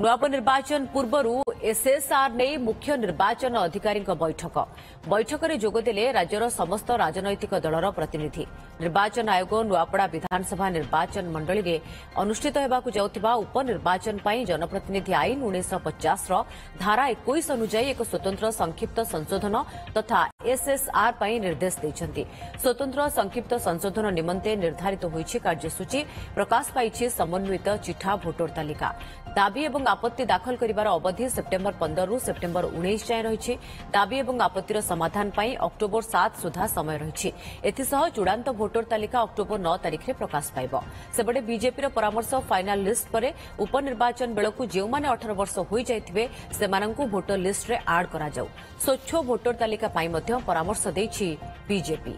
नुआप निर्वाचन पूर्व एसएसआर ने मुख्य निर्वाचन अधिकारी बैठक में जोगदेले राज्यर समस्त राजनैतिक दलर प्रतिनिधि। निर्वाचन आयोग नुआपड़ा विधानसभा निर्वाचन मंडली में अनुष्ठित होगाकू जाउथिबा उपनिर्वाचन पर जनप्रतिनिधि आईन 1950 धारा 21 अनुजाई एक स्वतंत्र संक्षिप्त संशोधन तथा एसएसआर पर निर्देश देइछन्ति। स्वतंत्र संक्षिप्त संशोधन निमंते निर्धारित होईछि कार्यसूची प्रकाश पाइछि समन्वित चिठा भोटर तालिका। दाबी एवं आपत्ति दाखल करिवार अवधि सेप्टेम्बर 15 रु सेप्टेम्बर 19 जाए रही। दाबी एवं आपत्तिर समाधान पर अक्टोबर 7 सुधा समय रही। एथिसह चूड़ांत भोटर तालिका अक्टोबर 9 तारिख में प्रकाश पाइब। सेबडे बीजेपी परामर्श फाइनाल लिस्ट पर उपनिर्वाचन बेलू जो मैंने 18 वर्ष हो जाइथिबे सेमानंकु भोटर लिस्ट रे आड करा जाऊ। स्वच्छ भोटर तालिका पाई मध्य परामर्श देछि बीजेपी।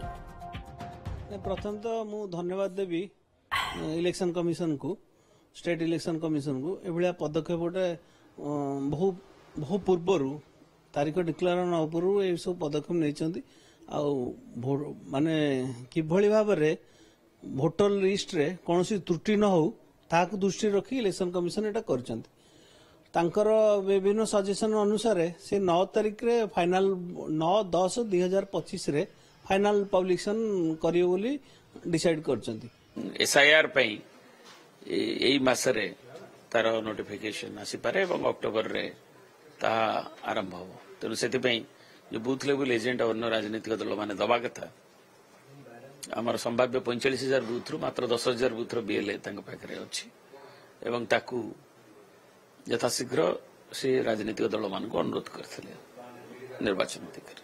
प्रथम तो मु धन्यवाद देवी इलेक्शन कमिशन को, स्टेट इलेक्शन कमिशन को एभलिया पदक्षेप गोटे बहु पूर्वर तारीख डिक्लेयर न पूर्व ये सब पदक्षेप नहीं माने किभली भाव में भोटर लिस्ट रे कौन त्रुटि न हो ताकू दृष्टि रखी इलेक्शन कमिशन एटा करचंती। तांकर विभिन्न सजेशन अनुसार से 9 तारिख रे फाइनल 9/10/2025 रे फाइनल पब्लिकेशन करियो बोली डिसाइड करचंती। एसआईआर पई एई मासरे तार नोटिफिकेशन आसीपारे और अक्टोबर रे ता आरंभ हो। तेणु से जो बूथ लेवल एजेंट अन्य राजनीतिक दल मैंने दबा कथा आमर संभाव्य 45,000 बूथ रु मात्र 10,000 बूथ बीएलए पाखे अच्छी एवं ताकू यथाशीघ्र से राजनीतिक दल मान अनुरोध करते निर्वाचन अधिकारी।